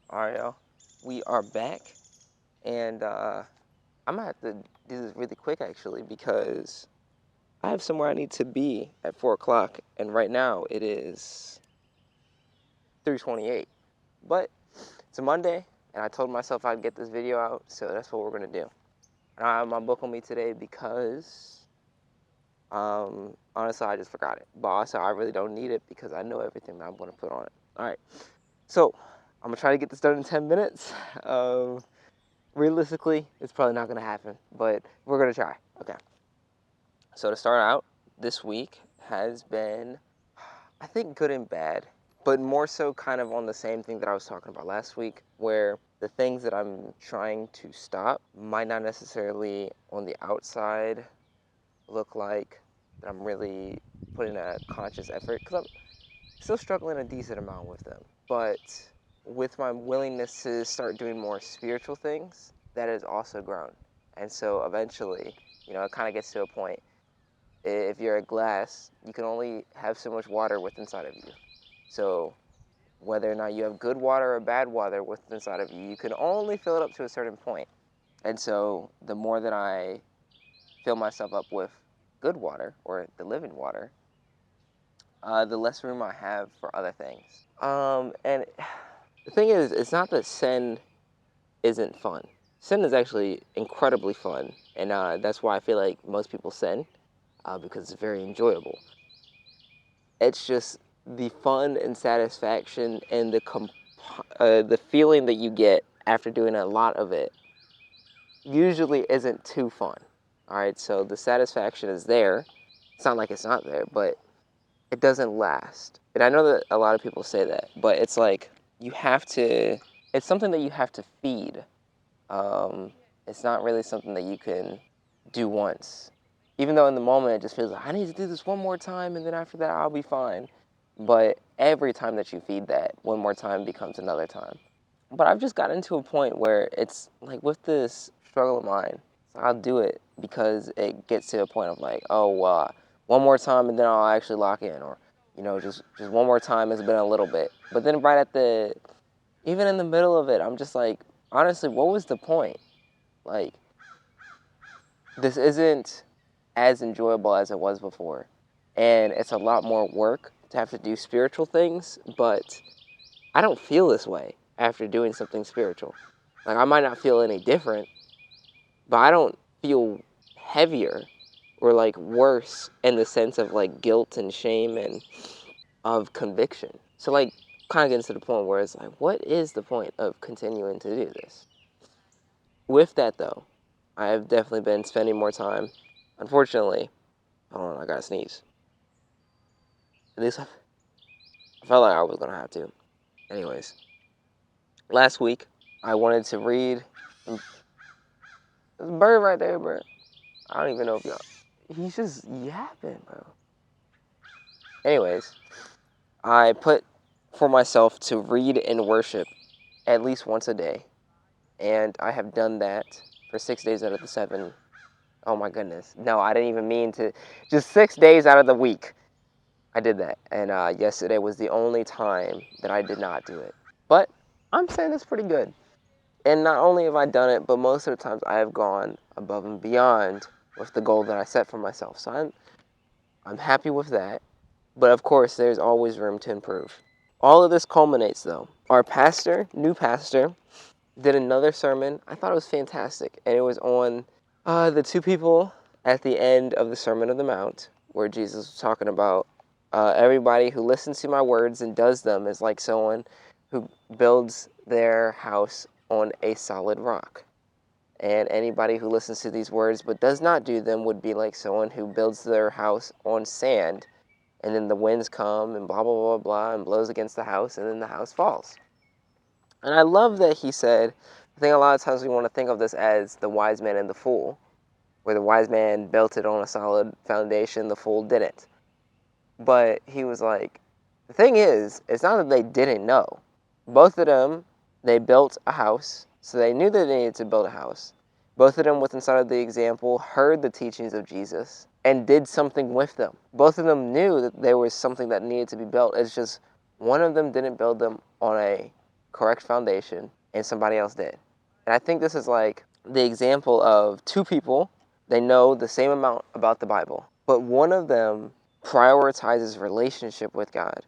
All right, y'all. We are back, and I'm gonna have to do this really quick actually because I have somewhere I need to be at 4 o'clock, and right now it is 3:28. But it's a Monday, and I told myself I'd get this video out, so that's what we're gonna do. And I have my book on me today because honestly I just forgot it, but also I really don't need it because I know everything that I'm gonna put on it. All right, so I'm gonna try to get this done in 10 minutes. Realistically, it's probably not going to happen, but we're going to try. Okay. So to start out, this week has been, I think, good and bad, but more so kind of on the same thing that I was talking about last week, where the things that I'm trying to stop might not necessarily on the outside look like that I'm really putting a conscious effort, because I'm still struggling a decent amount with them. But with my willingness to start doing more spiritual things, that has also grown. And so eventually, it kind of gets to a point. If you're a glass, you can only have so much water within inside of you. So whether or not you have good water or bad water within inside of you, you can only fill it up to a certain point. And so the more that I fill myself up with good water or the living water, the less room I have for other things. And the thing is, it's not that sin isn't fun. Sin is actually incredibly fun, and that's why I feel like most people sin, because it's very enjoyable. It's just the fun and satisfaction and the feeling that you get after doing a lot of it usually isn't too fun. All right, so the satisfaction is there. It's not like it's not there, but it doesn't last. And I know that a lot of people say that, but it's like you have to. It's something that you have to feed. It's not really something that you can do once. Even though in the moment it just feels like I need to do this one more time, and then after that I'll be fine. But every time that you feed that, one more time becomes another time. But I've just gotten to a point where it's like with this struggle of mine, I'll do it because it gets to a point of like, oh, one more time and then I'll actually lock in, or just one more time has been a little bit. But then right at even in the middle of it, I'm just like, honestly, what was the point? Like, this isn't as enjoyable as it was before, and it's a lot more work to have to do spiritual things, but I don't feel this way after doing something spiritual. Like, I might not feel any different, but I don't feel heavier or like worse in the sense of like guilt and shame and of conviction. So like kind of getting to the point where it's like, what is the point of continuing to do this? With that though, I have definitely been spending more time. Unfortunately, hold on, I gotta sneeze. At least I felt like I was gonna have to. Anyways, last week I wanted to read. There's a bird right there, bro. I don't even know if y'all. He's just yapping, bro. Anyways, I put for myself to read and worship at least once a day, and I have done that for 6 days out of the 7. Oh my goodness. No, I didn't even mean to. Just 6 days out of the week, I did that. And yesterday was the only time that I did not do it. But I'm saying it's pretty good. And not only have I done it, but most of the times I have gone above and beyond with the goal that I set for myself. So I'm happy with that. But of course, there's always room to improve. All of this culminates, though. Our new pastor, did another sermon. I thought it was fantastic. And it was on the two people at the end of the Sermon on the Mount, where Jesus was talking about everybody who listens to my words and does them is like someone who builds their house on a solid rock. And anybody who listens to these words but does not do them would be like someone who builds their house on sand, and then the winds come and blah, blah, blah, blah, and blows against the house, and then the house falls. And I love that he said, I think a lot of times we want to think of this as the wise man and the fool, where the wise man built it on a solid foundation, the fool didn't. But he was like, the thing is, it's not that they didn't know. Both of them, they built a house, so they knew that they needed to build a house. Both of them, with inside of the example, heard the teachings of Jesus and did something with them. Both of them knew that there was something that needed to be built. It's just one of them didn't build them on a correct foundation and somebody else did. And I think this is like the example of two people, they know the same amount about the Bible, but one of them prioritizes relationship with God,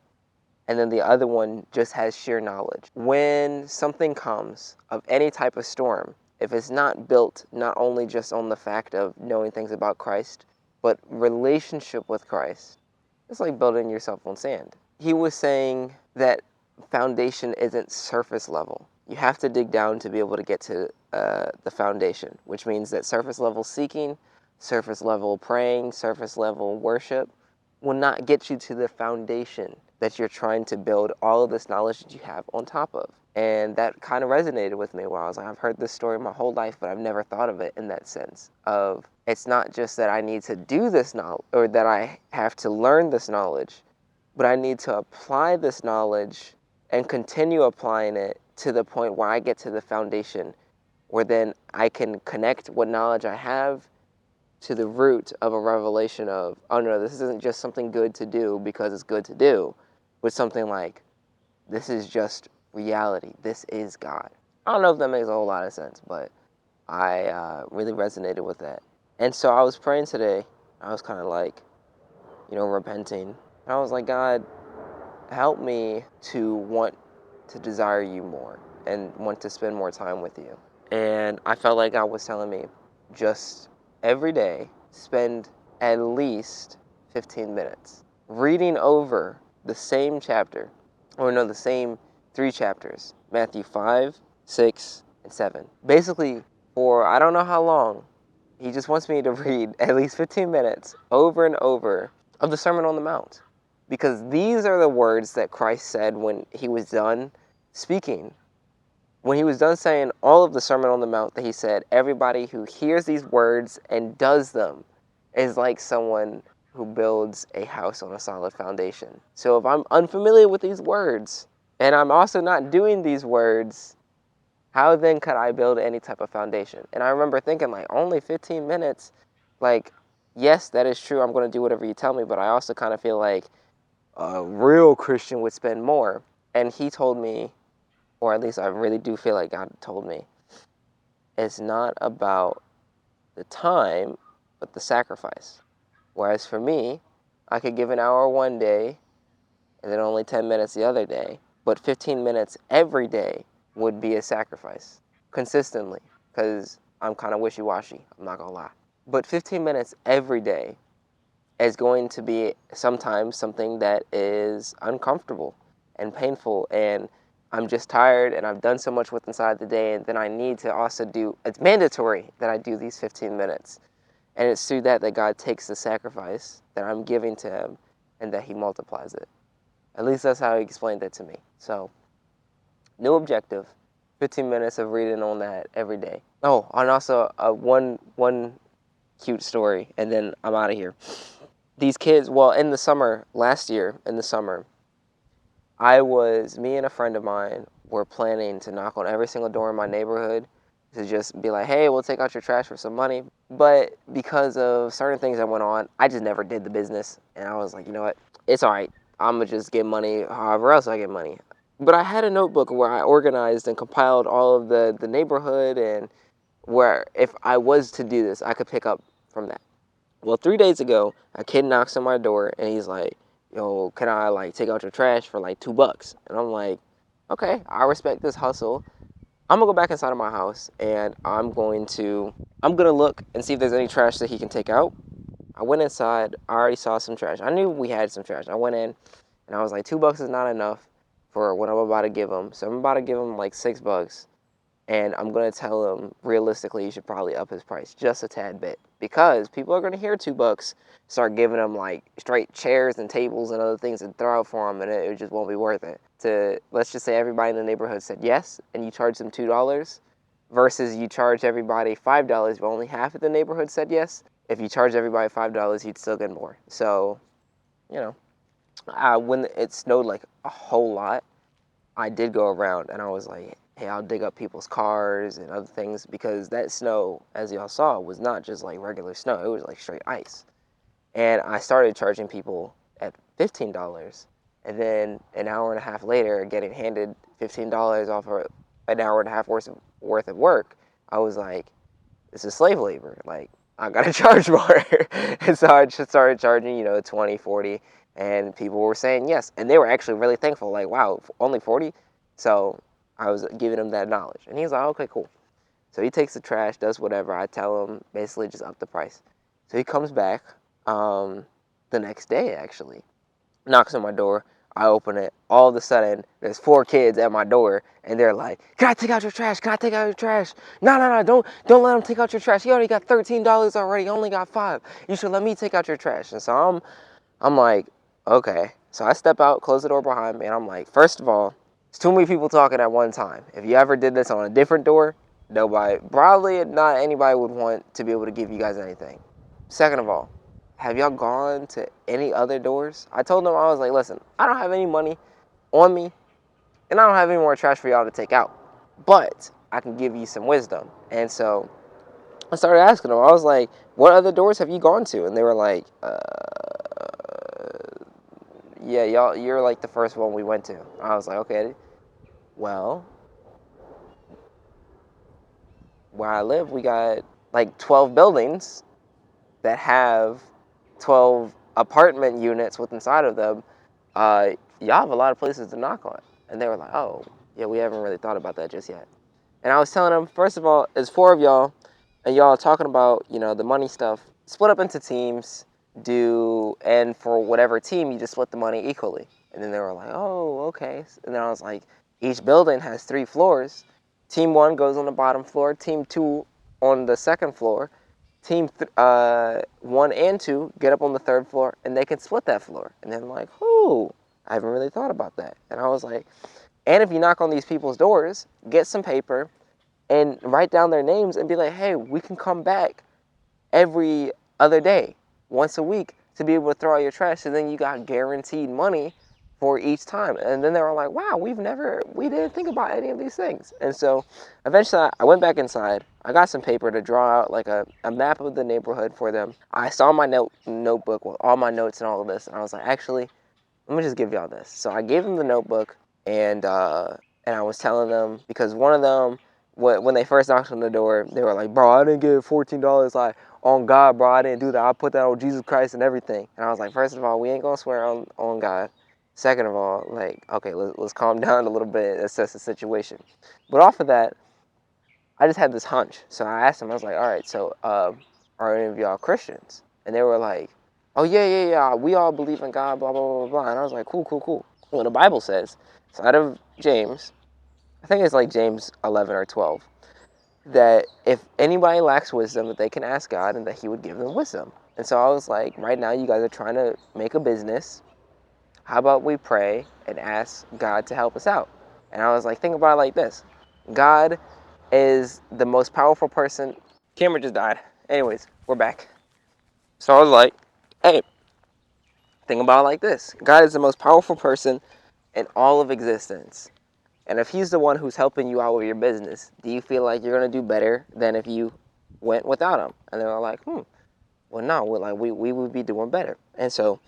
and then the other one just has sheer knowledge. When something comes of any type of storm, if it's not built not only just on the fact of knowing things about Christ, but relationship with Christ, it's like building yourself on sand. He was saying that foundation isn't surface level. You have to dig down to be able to get to the foundation, which means that surface level seeking, surface level praying, surface level worship will not get you to the foundation that you're trying to build all of this knowledge that you have on top of. And that kind of resonated with me where I was like, I've heard this story my whole life, but I've never thought of it in that sense of it's not just that I need to do this knowledge or that I have to learn this knowledge, but I need to apply this knowledge and continue applying it to the point where I get to the foundation where then I can connect what knowledge I have to the root of a revelation of, oh no, this isn't just something good to do because it's good to do, but something like, this is just reality. This is God. I don't know if that makes a whole lot of sense, but I really resonated with that. And so I was praying today. I was kind of like, repenting. I was like, God, help me to want to desire you more and want to spend more time with you. And I felt like God was telling me, just every day, spend at least 15 minutes reading over the same chapter, or no, the same 3 chapters, Matthew 5, 6, and 7. Basically, for I don't know how long, he just wants me to read at least 15 minutes over and over of the Sermon on the Mount. Because these are the words that Christ said when he was done speaking. When he was done saying all of the Sermon on the Mount, that he said, everybody who hears these words and does them is like someone who builds a house on a solid foundation. So if I'm unfamiliar with these words, and I'm also not doing these words, how then could I build any type of foundation? And I remember thinking, like, only 15 minutes? Like, yes, that is true. I'm going to do whatever you tell me, but I also kind of feel like a real Christian would spend more. And he told me, or at least I really do feel like God told me, it's not about the time, but the sacrifice. Whereas for me, I could give an hour one day and then only 10 minutes the other day, but 15 minutes every day would be a sacrifice consistently, because I'm kind of wishy-washy, I'm not gonna lie. But 15 minutes every day is going to be sometimes something that is uncomfortable and painful, and I'm just tired and I've done so much with inside the day, and then I need to also do, it's mandatory that I do these 15 minutes. And it's through that God takes the sacrifice that I'm giving to him and that he multiplies it. At least that's how he explained it to me. So, new objective, 15 minutes of reading on that every day. Oh, and also one cute story, and then I'm out of here. These kids, well, in the summer, last year, in the summer, me and a friend of mine were planning to knock on every single door in my neighborhood to just be like, hey, we'll take out your trash for some money. But because of certain things that went on, I just never did the business. And I was like, you know what? It's all right. I'm going to just get money however else I get money. But I had a notebook where I organized and compiled all of the neighborhood, and where if I was to do this, I could pick up from that. Well, 3 days ago, a kid knocks on my door and he's like, yo, can I like take out your trash for like $2? And I'm like, okay, I respect this hustle. I'm gonna go back inside of my house and I'm gonna look and see if there's any trash that he can take out. I went inside, I already saw some trash. I knew we had some trash. I went in and I was like, $2 is not enough for what I'm about to give him. So I'm about to give him like $6. And I'm going to tell him, realistically, you should probably up his price just a tad bit. Because people are going to hear $2, start giving him like straight chairs and tables and other things to throw out for him, and it just won't be worth it. Let's just say everybody in the neighborhood said yes, and you charge them $2, versus you charge everybody $5, but only half of the neighborhood said yes. If you charge everybody $5, you'd still get more. So, when it snowed like a whole lot, I did go around and I was like, hey, I'll dig up people's cars and other things, because that snow, as y'all saw, was not just like regular snow. It was like straight ice. And I started charging people at $15, and then an hour and a half later, getting handed $15 off of an hour and a half worth of work, I was like, this is slave labor. Like, I gotta charge more. And so I just started charging, 20, 40, and people were saying yes. And they were actually really thankful, like, wow, only 40? So I was giving him that knowledge. And he's like, okay, cool. So he takes the trash, does whatever. I tell him, basically just up the price. So he comes back the next day, actually, knocks on my door. I open it. All of a sudden, there's 4 kids at my door, and they're like, "Can I take out your trash? Can I take out your trash? No, no, no! Don't let him take out your trash. He already got $13 already. He only got 5. You should let me take out your trash." And so I'm like, okay. So I step out, close the door behind me, and I'm like, first of all, it's too many people talking at one time. If you ever did this on a different door, nobody, probably not anybody would want to be able to give you guys anything. Second of all, have y'all gone to any other doors? I told them, I was like, listen, I don't have any money on me, and I don't have any more trash for y'all to take out, but I can give you some wisdom. And so I started asking them, I was like, what other doors have you gone to? And they were like, yeah, y'all, you're like the first one we went to. I was like, okay, well, where I live, we got like 12 buildings that have 12 apartment units with inside of them. Y'all have a lot of places to knock on. And they were like, oh, yeah, we haven't really thought about that just yet. And I was telling them, first of all, it's 4 of y'all, and y'all are talking about, the money stuff. Split up into teams, and for whatever team, you just split the money equally. And then they were like, oh, okay. And then I was like, each building has 3 floors. Team 1 goes on the bottom floor, team 2 on the second floor. Team 1 and 2 get up on the 3rd floor, and they can split that floor. And then I'm like, oh, I haven't really thought about that. And I was like, and if you knock on these people's doors, get some paper and write down their names and be like, hey, we can come back every other day, once a week, to be able to throw out your trash. So then you got guaranteed money for each time. And then they were like, wow, we didn't think about any of these things. And so eventually I went back inside. I got some paper to draw out like a map of the neighborhood for them. I saw my notebook with all my notes and all of this. And I was like, actually, let me just give y'all this. So I gave them the notebook, and I was telling them, because one of them, when they first knocked on the door, they were like, bro, I didn't get $14. Like, on God, bro, I didn't do that. I put that on Jesus Christ and everything. And I was like, first of all, we ain't gonna swear on God. Second of all, like, okay, let's calm down a little bit and assess the situation. But off of that, I just had this hunch. So I asked them, I was like, all right, so are any of y'all Christians? And they were like, oh, yeah, we all believe in God, blah, blah, blah, blah. And I was like, cool. Well, the Bible says, it's out of James, I think it's like James 11 or 12, that if anybody lacks wisdom, that they can ask God and that he would give them wisdom. And so I was like, right now you guys are trying to make a business. How about we pray and ask God to help us out? And I was like, think about it like this. God is the most powerful person. Camera just died. Anyways, we're back. So I was like, hey, think about it like this. God is the most powerful person in all of existence. And if he's the one who's helping you out with your business, do you feel like you're going to do better than if you went without him? And they were like, well, no, we would be doing better. And so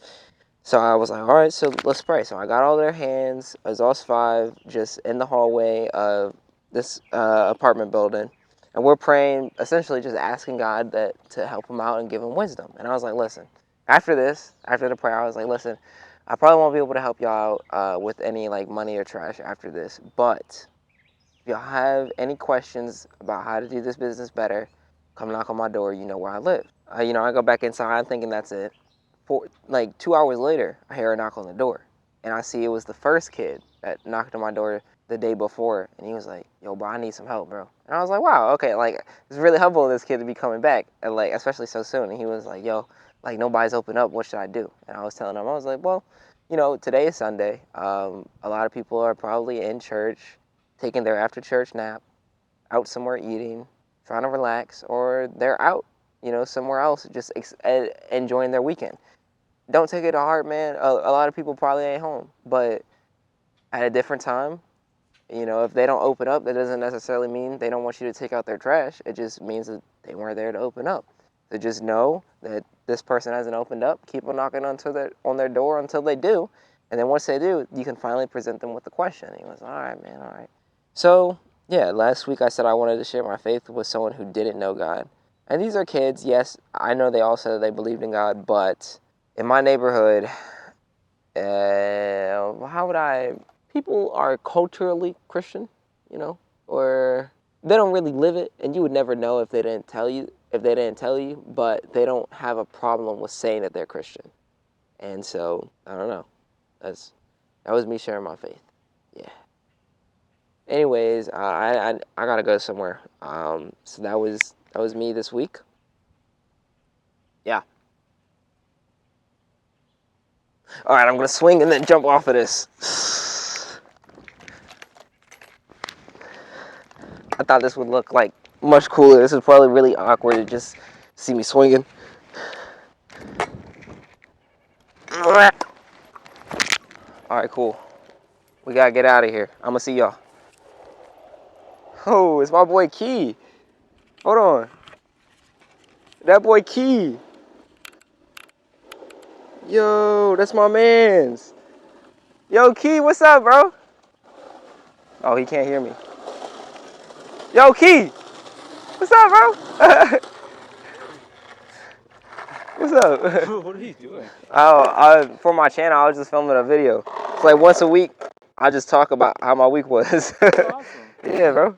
I was like, all right, so let's pray. So I got all their hands, as us 5, just in the hallway of this apartment building. And we're praying, essentially just asking God to help him out and give him wisdom. And I was like, listen, after the prayer, I was like, listen, I probably won't be able to help y'all out with any like money or trash after this. But if y'all have any questions about how to do this business better, come knock on my door. You know where I live. I go back inside thinking that's it. Like 2 hours later, I hear a knock on the door, and I see it was the first kid that knocked on my door the day before, and he was like, yo, bro, I need some help, bro. And I was like, wow, okay, like, it's really helpful of this kid to be coming back, and like, especially so soon. And he was like, yo, like, nobody's opened up, what should I do? And I was telling him, I was like, well, today is Sunday. A lot of people are probably in church, taking their after church nap, out somewhere eating, trying to relax, or they're out, somewhere else, just enjoying their weekend. Don't take it to heart, man. A lot of people probably ain't home, but at a different time, if they don't open up, that doesn't necessarily mean they don't want you to take out their trash. It just means that they weren't there to open up. So just know that this person hasn't opened up. Keep on knocking on their door until they do, And then once they do, you can finally present them with the question. And he goes, all right, man, all right. So, yeah, last week I said I wanted to share my faith with someone who didn't know God. And these are kids. Yes, I know they all said they believed in God, but in my neighborhood, how would I... People are culturally Christian, you know, or they don't really live it, and you would never know if they didn't tell you, but they don't have a problem with saying that they're Christian. And so, I don't know. That was me sharing my faith. Yeah. Anyways, I gotta go somewhere. So that was me this week. Yeah. All right, I'm gonna swing and then jump off of this. I thought this would look like much cooler. This is probably really awkward to just see me swinging. All right, cool. We gotta get out of here. I'm gonna see y'all. Oh, it's my boy Key. Hold on. That boy Key. Yo, that's my mans. Yo, Key, what's up, bro? Oh, he can't hear me. Yo, Key, what's up, bro? What's up? What are you doing? For my channel, I was just filming a video. It's like once a week, I just talk about how my week was. Awesome. Yeah, bro.